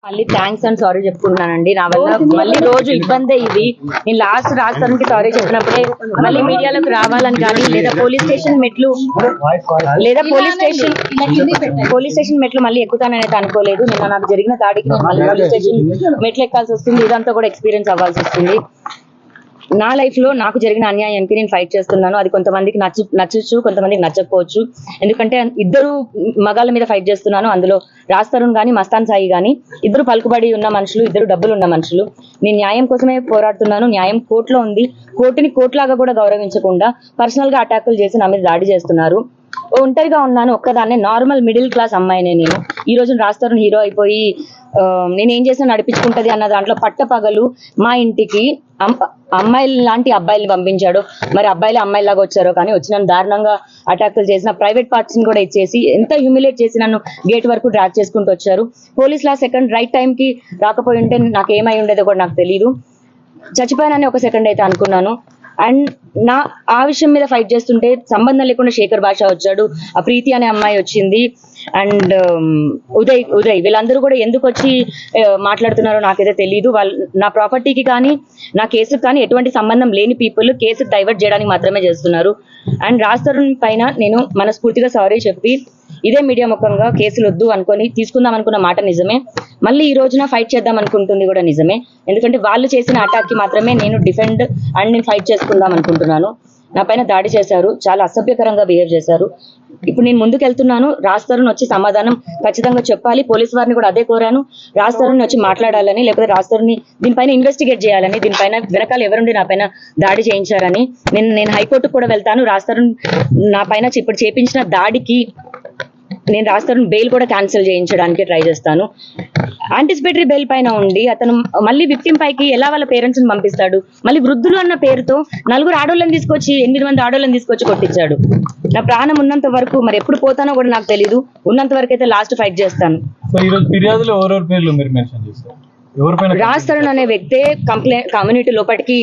మళ్ళీ thanks and sorry చెప్పుకుంటున్నానండి. నా వల్ల మళ్ళీ రోజు ఇబ్బందే ఇది. నేను లాస్ట్ రాష్ట్రానికి సారీ చెప్పినప్పుడే మళ్ళీ మీడియాలోకి రావాలని కానీ లేదా పోలీస్ స్టేషన్ మెట్లు మళ్ళీ ఎక్కుతానైతే అనుకోలేదు. నిన్న నాకు జరిగిన దాడికి నేను మళ్ళీ పోలీస్ స్టేషన్ మెట్లు ఎక్కాల్సి వస్తుంది. ఇదంతా కూడా ఎక్స్పీరియన్స్ అవ్వాల్సి వస్తుంది. నా లైఫ్ లో నాకు జరిగిన అన్యాయానికి నేను ఫైట్ చేస్తున్నాను. అది కొంతమందికి నచ్చచ్చు, కొంతమందికి నచ్చకపోవచ్చు. ఎందుకంటే ఇద్దరు మగాళ్ళ మీద ఫైట్ చేస్తున్నాను. అందులో రాజ్ తరుణ్ గానీ మస్తాన్ సాయి గానీ ఇద్దరు పలుకుబడి ఉన్న మనుషులు, ఇద్దరు డబ్బులు ఉన్న మనుషులు. నేను న్యాయం కోసమే పోరాడుతున్నాను. న్యాయం కోర్టులో ఉంది. కోర్టుని కోర్టులాగా కూడా గౌరవించకుండా పర్సనల్ గా అటాకులు చేసి నా మీద దాడి చేస్తున్నారు. ఒంటరిగా ఉన్నాను, ఒక్కదాన్నే, నార్మల్ మిడిల్ క్లాస్ అమ్మాయినే నేను. ఈ రోజు రాజ్ తరుణ్ హీరో అయిపోయి నేనేం చేసినా నడిపించుకుంటది అన్న దాంట్లో పట్టపగలు మా ఇంటికి అమ్మాయిలు లాంటి అబ్బాయిల్ని పంపించాడు. మరి అబ్బాయిలు అమ్మాయిలాగా వచ్చారో కానీ వచ్చి నన్ను దారుణంగా అటాక్లు చేసిన, ప్రైవేట్ పార్ట్స్ ని కూడా ఇచ్చేసి ఎంత హ్యూమిలేట్ చేసి నన్ను గేట్ వరకు డ్రాగ్ చేసుకుంటూ వచ్చారు. పోలీసులు ఆ సెకండ్ రైట్ టైం కి రాకపోయి ఉంటే నాకు ఏమై ఉండేదో కూడా నాకు తెలియదు. చచ్చిపోయానని ఒక సెకండ్ అయితే అనుకున్నాను. అండ్ ఆ విషయం మీద ఫైట్ చేస్తుంటే సంబంధం లేకుండా శేఖర్ భాష వచ్చాడు, ఆ ప్రీతి అనే అమ్మాయి వచ్చింది, అండ్ ఉదయ్ వీళ్ళందరూ కూడా ఎందుకు వచ్చి మాట్లాడుతున్నారో నాకైతే తెలియదు. వాళ్ళు నా ప్రాపర్టీకి కానీ నా కేసుకు కానీ ఎటువంటి సంబంధం లేని పీపుల్ కేసు డైవర్ట్ చేయడానికి మాత్రమే చేస్తున్నారు. అండ్ రాజ్ తరుణ్ పైన నేను మనస్ఫూర్తిగా సారీ చెప్పి ఇదే మీడియా ముఖంగా కేసులు వద్దు అనుకొని తీసుకుందాం అనుకున్న మాట నిజమే. మళ్ళీ ఈ రోజున ఫైట్ చేద్దాం అనుకుంటుంది కూడా నిజమే. ఎందుకంటే వాళ్ళు చేసిన అటాక్ కి మాత్రమే నేను డిఫెండ్ అండ్ నేను ఫైట్ చేసుకుందాం అనుకుంటున్నాను. నా పైన దాడి చేశారు, చాలా అసభ్యకరంగా బిహేవ్ చేశారు. ఇప్పుడు నేను ముందుకు వెళ్తున్నాను. రాజ్ తరుణ్ వచ్చి సమాధానం ఖచ్చితంగా చెప్పాలి. పోలీస్ వారిని కూడా అదే కోరాను, రాజ్ తరుణ్ వచ్చి మాట్లాడాలని, లేకపోతే రాజ్ తరుణ్ దీనిపైన ఇన్వెస్టిగేట్ చేయాలని, దీనిపైన వెనకాల ఎవరుండి నా పైన దాడి చేయించారని. నేను హైకోర్టుకు కూడా వెళ్తాను. రాజ్ తరుణ్ నా పైన ఇప్పుడు చేపించిన దాడికి నేను రాజ్ తరుణ్ బెయిల్ కూడా క్యాన్సిల్ చేయించడానికి ట్రై చేస్తాను. యాంటిసిపేటరీ బెయిల్ పైన ఉండి అతను మళ్ళీ విక్టిమ్ పైకి ఎలా వాళ్ళ పేరెంట్స్ ని పంపిస్తాడు? మళ్ళీ వృద్ధులు అన్న పేరుతో 4 ఆడోళ్ళని తీసుకొచ్చి 8 మంది ఆడోళ్ళని తీసుకొచ్చి కొట్టించాడు. నా ప్రాణం ఉన్నంత వరకు, మరి ఎప్పుడు పోతానో కూడా నాకు తెలియదు. ఉన్నంత వరకు అయితే లాస్ట్ ఫైట్ చేస్తాను. రాజ్ తరుణ్ అనే వ్యక్తే కమ్యూనిటీ లోపలికి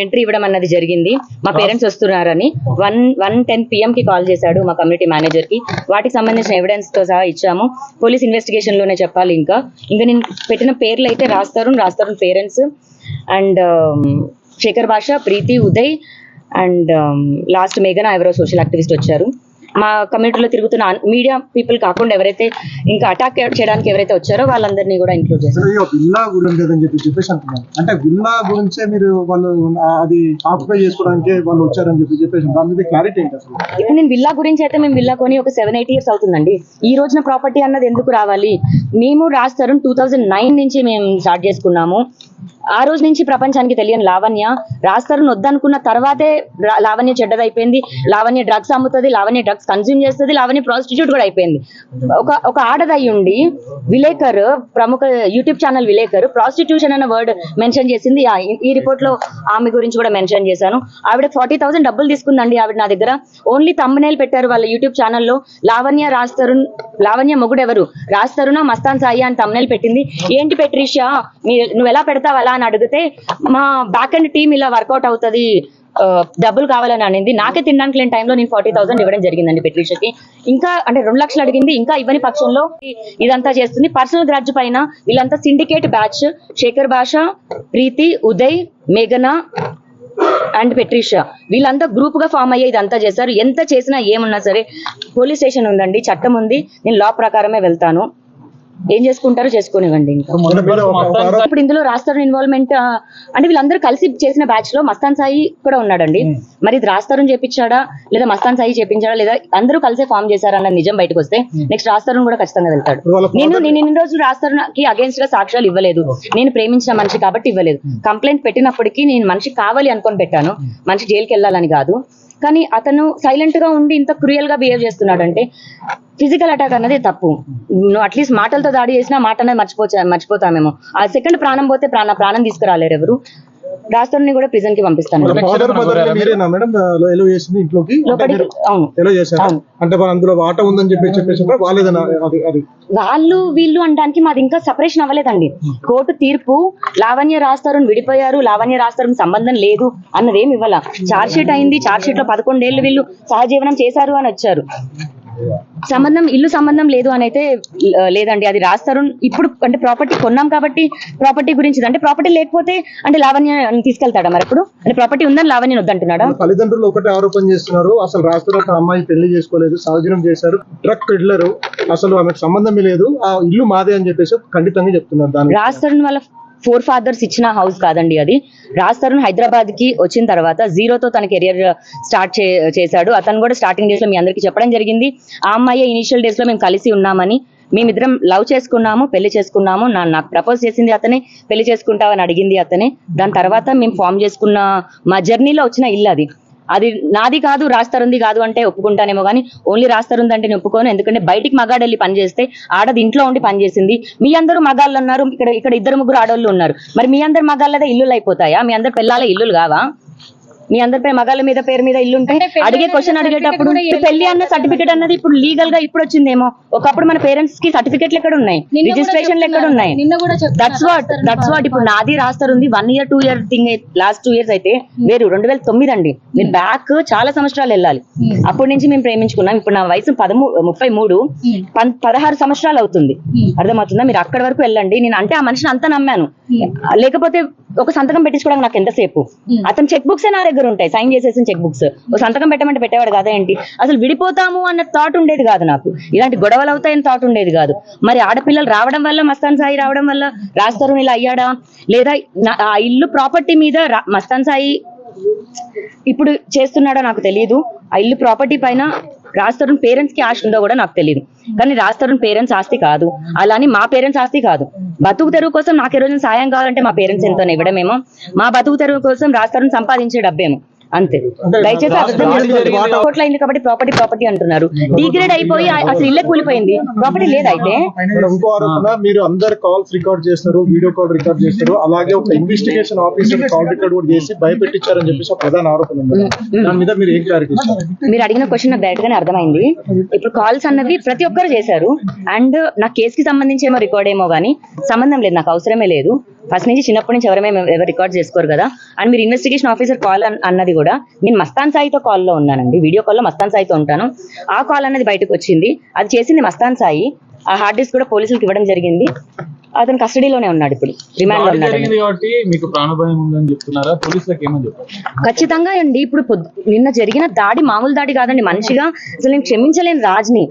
ఎంట్రీ ఇవ్వడం అన్నది జరిగింది. మా పేరెంట్స్ వస్తున్నారని 1:10 PM కి కాల్ చేశాడు మా కమ్యూనిటీ మేనేజర్ కి. వాటికి సంబంధించిన ఎవిడెన్స్ తో సహా ఇచ్చాము. పోలీస్ ఇన్వెస్టిగేషన్ లోనే చెప్పాలి. ఇంకా నేను పెట్టిన పేర్లు అయితే రాజ్ తరుణ్ పేరెంట్స్ అండ్ శేఖర్ భాష, ప్రీతి, ఉదయ్ అండ్ లాస్ట్ మేఘన ఎవరో సోషల్ యాక్టివిస్ట్ వచ్చారు. మా కమ్యూనిటీలో తిరుగుతున్న మీడియా పీపుల్ కాకుండా ఎవరైతే ఇంకా అటాక్ చేయడానికి ఎవరైతే వచ్చారో వాళ్ళందరినీ కూడా ఇంక్లూడ్ చేస్తారు. విల్లా గురించి చెప్పేసి అంటున్నారు. అంటే విల్లా గురించే మీరు వాళ్ళు అది ఆక్యుపై చేసుకోవడానికి వాళ్ళు వచ్చారని చెప్పేసి దాని మీద క్లారిటీ ఏంటి అసలు? ఇప్పుడు నేను విల్లా గురించి అయితే మేము విల్లా కొని ఒక 7-8 years అవుతుందండి. ఈ రోజున ప్రాపర్టీ అన్నది ఎందుకు రావాలి? మేము రాజ్ తరుణ్ 2009 నుంచి మేము స్టార్ట్ చేసుకున్నాము. ఆ రోజు నుంచి ప్రపంచానికి తెలియని లావణ్య రాజ్ తరుణ్ వద్దనుకున్న తర్వాతే లావణ్య చెడ్డదైపోయింది. లావణ్య డ్రగ్స్ అమ్ముతుంది, లావణ్య డ్రగ్స్ కన్స్యూమ్ చేస్తుంది, లావణ్య ప్రాస్టిట్యూట్ కూడా అయిపోయింది. ఒక ఆడదై ఉండి విలేకర్, ప్రముఖ యూట్యూబ్ ఛానల్ విలేకర్ ప్రాస్టిట్యూషన్ అన్న వర్డ్ మెన్షన్ చేసింది. ఈ రిపోర్ట్ లో ఆమె గురించి కూడా మెన్షన్ చేశాను. ఆవిడ 40,000 డబ్బులు తీసుకుందండి. ఆవిడ నా దగ్గర ఓన్లీ థంబ్నెయిల్ పెట్టారు వాళ్ళ యూట్యూబ్ ఛానల్లో. లావణ్య మొగుడు ఎవరు, రాజ్ తరుణ్ మస్తాన్ సాయి అని థంబ్నెయిల్ పెట్టింది. ఏంటి పెట్రిషియా నువ్వు ఎలా పెడతావు అలా అని అడిగితే మా బ్యాక్ అండ్ టీమ్ ఇలా వర్కౌట్ అవుతుంది, డబ్బులు కావాలని అనింది. నాకే తినడానికి లేని టైంలో నేను 40,000 ఇవ్వడం జరిగిందండి పెట్రిషాకి. ఇంకా అంటే 2 లక్షలు అడిగింది. ఇంకా ఇవ్వని పక్షంలో ఇదంతా చేస్తుంది. పర్సనల్ గ్రాడ్జ్ పైన వీళ్ళంతా సిండికేట్ బ్యాచ్, శేఖర్ భాష, ప్రీతి, ఉదయ్, మేఘన అండ్ పెట్రిషా వీళ్ళంతా గ్రూప్ గా ఫామ్ అయ్యే ఇదంతా చేశారు. ఎంత చేసినా ఏమున్నా సరే పోలీస్ స్టేషన్ ఉందండి, చట్టం ఉంది. నేను లా ప్రకారమే వెళ్తాను. ఏం చేసుకుంటారో చేసుకోనివ్వండి. ఇప్పుడు ఇందులో రాజ్ తరుణ్ ఇన్వాల్వ్మెంట్ అంటే వీళ్ళందరూ కలిసి చేసిన బ్యాచ్ లో మస్తాన్ సాయి కూడా ఉన్నాడండి. మరి ఇది రాజ్ తరుణ్ చేపించాడా లేదా మస్తాన్ సాయి చేపించాడా లేదా అందరూ కలిసే ఫామ్ చేశారన్న నిజం బయటకు వస్తే నెక్స్ట్ రాజ్ తరుణ్ కూడా ఖచ్చితంగా వెళ్తాడు. నేను ఇన్ని రోజులు రాజ్ తరుణ్ కి అగేన్స్ట్ గా సాక్ష్యాలు ఇవ్వలేదు. నేను ప్రేమించిన మనిషి కాబట్టి ఇవ్వలేదు. కంప్లైంట్ పెట్టినప్పటికీ నేను మనిషి కావాలి అనుకొని పెట్టాను, మనిషి జైలుకి వెళ్ళాలని కాదు. కానీ అతను సైలెంట్ గా ఉండి ఇంత క్రూయల్ గా బిహేవ్ చేస్తున్నాడు అంటే ఫిజికల్ అటాక్ అన్నది తప్పు. నువ్వు అట్లీస్ట్ మాటలతో దాడి చేసినా మాట అనేది మర్చిపోతామేమో. ఆ సెకండ్ ప్రాణం పోతే ప్రాణం తీసుకురాలేరు ఎవరు. రాజ్ తరుణ్ కూడా ప్రిజన్ కి పంపిస్తాను. వాళ్ళు వీళ్ళు అనడానికి మాది ఇంకా సపరేషన్ అవ్వలేదండి. కోర్టు తీర్పు లావణ్య రాజ్ తరుణ్ విడిపోయారు, లావణ్య రాజ్ తరుణ్ సంబంధం లేదు అన్నదేమి ఇవ్వాల. చార్జ్ షీట్ అయింది. చార్జ్ షీట్ లో 11 ఏళ్ళు వీళ్ళు సహజీవనం చేశారు అని వచ్చారు. సంబంధం ఇల్లు సంబంధం లేదు అని అయితే లేదండి. అది రాస్తారు ఇప్పుడు అంటే ప్రాపర్టీ కొన్నాం కాబట్టి ప్రాపర్టీ గురించి అంటే ప్రాపర్టీ లేకపోతే అంటే లావణ్య తీసుకెళ్తాడా మరి ఇప్పుడు అంటే ప్రాపర్టీ ఉందని లావణ్య వద్దంటున్నాడా? తల్లిదండ్రులు ఒకటే ఆరోపణ చేస్తున్నారు, అసలు రాస్తున్న అమ్మాయి పెళ్లి చేసుకోలేదు, సహజనం చేశారు, డ్రగ్ పెడ్లర్, అసలు ఆమెకు సంబంధమే లేదు, ఆ ఇల్లు మాదే అని చెప్పేసి ఖండితంగా చెప్తున్నారు. దాని రాస్తారు వాళ్ళ 4 fathers ఇచ్చిన హౌస్ కాదండి అది. రాజ్ తరుణ్ హైదరాబాద్ కి వచ్చిన తర్వాత జీరోతో తన కెరియర్ స్టార్ట్ చేశాడు. అతను కూడా స్టార్టింగ్ డేస్ లో మీ అందరికీ చెప్పడం జరిగింది. ఆ అమ్మాయి ఇనిషియల్ డేస్ లో మేము కలిసి ఉన్నామని, మేమిద్దరం లవ్ చేసుకున్నాము, పెళ్లి చేసుకున్నాము, నాకు ప్రపోజ్ చేసింది అతనే, పెళ్లి చేసుకుంటావని అడిగింది అతనే. దాని తర్వాత మేము ఫామ్ చేసుకున్న మా జర్నీలో వచ్చిన ఇల్లు అది. అది నాది కాదు, రాస్తారుంది కాదు అంటే ఒప్పుకుంటానేమో కానీ ఓన్లీ రాస్తారుంది అంటే నేను ఒప్పుకోను. ఎందుకంటే బయటికి మగాడు వెళ్ళి పని చేస్తే ఆడది ఇంట్లో ఉండి పని చేసింది. మీ అందరూ మగాళ్ళు ఉన్నారు, ఇక్కడ 2-3 ఆడవాళ్ళు ఉన్నారు. మరి మీ అందరు మగాళ్ళదే ఇల్లులు అయిపోతాయా? మీ అందరు పిల్లల ఇల్లులు కావా? మీ అందరి మగాళ్ళ మీద పేరు మీద ఇల్లు ఉంటే అడిగే క్వశ్చన్ అడిగేటప్పుడు పెళ్లి అన్న సర్టిఫికేట్ అన్నది ఇప్పుడు లీగల్ గా ఇప్పుడు వచ్చిందేమో. ఒకప్పుడు మన పేరెంట్స్ కి సర్టిఫికెట్లు ఎక్కడ ఉన్నాయి, రిజిస్ట్రేషన్లు ఎక్కడ ఉన్నాయి? దట్స్ వాట్ ఇప్పుడు నాది రాస్తారుంది 1 year 2 year thing. Last 2 years అయితే వేరు 2009 అండి. మీరు బ్యాక్ చాలా సంవత్సరాలు వెళ్ళాలి. అప్పటి నుంచి మేము ప్రేమించుకున్నాం. ఇప్పుడు నా వయసు 33, 16 సంవత్సరాలు అవుతుంది. అర్థమవుతుందా? మీరు అక్కడి వరకు వెళ్ళండి. నేను అంటే ఆ మనిషిని అంతా నమ్మాను. లేకపోతే ఒక సంతకం పెట్టించుకోవడానికి నాకు ఎంతసేపు? అతను చెక్ బుక్స్ నా దగ్గర ఉంటాయి, సైన్ చేసేసిన చెక్ బుక్స్. ఒక సంతకం పెట్టమంటే పెట్టేవాడు కదా ఏంటి? అసలు విడిపోతాము అన్న థాట్ ఉండేది కాదు నాకు. ఇలాంటి గొడవలు అవుతాయని థాట్ ఉండేది కాదు. మరి ఆడపిల్లలు రావడం వల్ల, మస్తాన్ సాయి రావడం వల్ల రాస్తారు ఇలా అయ్యాడా? లేదా ఆ ఇల్లు ప్రాపర్టీ మీద మస్తాన్ సాయి ఇప్పుడు చేస్తున్నాడో నాకు తెలియదు. ఆ ఇల్లు ప్రాపర్టీ పైన రాజ్ పేరెంట్స్ కి ఆశ ఉందో కూడా నాకు తెలియదు. కానీ రాజ్ పేరెంట్స్ ఆస్తి కాదు, అలాని మా పేరెంట్స్ ఆస్తి కాదు. బతుకు తెరువు కోసం నాకు ఈ రోజు సాయం కావాలంటే మా పేరెంట్స్ ఎంతో ఇవ్వడమేమో, మా బతుకు తెరువు కోసం రాజ్ సంపాదించే డబ్బేమో, అంతే. దయచేసి కోట్ల అయింది కాబట్టి ప్రాపర్టీ అంటున్నారు. డిగ్రేడ్ అయిపోయి అసలు ఇల్లే కూలిపోయింది, ప్రాపర్టీ లేదు. అయితే ఇంకో ఆరోపణ, మీరు అందరు కాల్స్ రికార్డ్ చేస్తారు, వీడియో కాల్ రికార్డ్ చేస్తారు, అలాగే ఒక ఇన్వెస్టిగేషన్ ఆఫీసర్ కాల్ రికార్డ్ కూడా చేసి భయపెట్టించారని చెప్పేసి ఒక ప్రధాన ఆరోపణ ఉంది. దాని మీద మీరు ఏం క్లారిటీ ఇస్తారు? మీరు అడిగిన క్వశ్చన్ నాకు డైరెక్ట్ గానే అర్థమైంది. ఇప్పుడు కాల్స్ అన్నవి ప్రతి ఒక్కరు చేశారు. అండ్ నా కేసుకి సంబంధించి ఏమో రికార్డ్ ఏమో కానీ సంబంధం లేదు, నాకు అవసరమే లేదు. ఫస్ట్ నుంచి చిన్నప్పటి నుంచి ఎవరు రికార్డ్ చేసుకోరు కదా. అండ్ మీరు ఇన్వెస్టిగేషన్ ఆఫీసర్ కాల్ అన్నది కూడా నేను మస్తాన్ సాయితో కాల్లో ఉన్నానండి, వీడియో కాల్లో మస్తాన్ సాయితో ఉంటాను. ఆ కాల్ అనేది బయటకు వచ్చింది, అది చేసింది మస్తాన్ సాయి. ఆ హార్డ్ డిస్క్ కూడా పోలీసులకు ఇవ్వడం జరిగింది. అతను కస్టడీలోనే ఉన్నాడు, ఇప్పుడు రిమాండ్ లో ఉన్నాడు. ఖచ్చితంగా అండి. ఇప్పుడు నిన్న జరిగిన దాడి మామూలు దాడి కాదండి. మనిషిగా అసలు నేను క్షమించలేను రాజ్ని.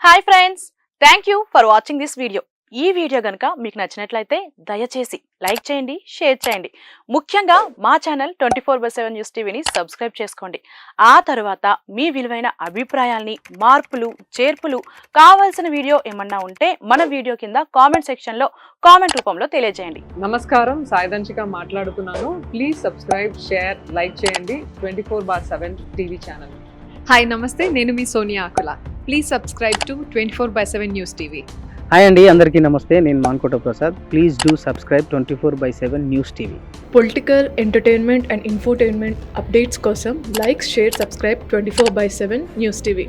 Hi friends, thank you for watching this video. ఈ వీడియో కనుక మీకు నచ్చినట్లయితే దయచేసి లైక్ చేయండి, షేర్ చేయండి. ముఖ్యంగా మా ఛానల్ 24/7 న్యూస్ టీవీని సబ్స్క్రైబ్ చేసుకోండి. ఆ తర్వాత మీ విలువైన అభిప్రాయాల్ని, మార్పులు, చేర్పులు, కావాల్సిన వీడియో ఏమన్నా ఉంటే మన వీడియో కింద కామెంట్ సెక్షన్లో కామెంట్ రూపంలో తెలియజేయండి. నమస్కారం, సాయిదంచిక మాట్లాడుతున్నాను. ప్లీజ్ సబ్స్క్రైబ్, షేర్, లైక్ చేయండి 24/7 టీవీ ఛానల్. హాయ్ నమస్తే, నేను మీ Sonia Akula. Please subscribe to 24/7 news TV. Hi అండి, అందరికీ నమస్తే. నేను Mankota Prasad. Please do subscribe 24/7 news TV. Political, entertainment and infotainment updates కోసం like, share, subscribe 24/7 news TV.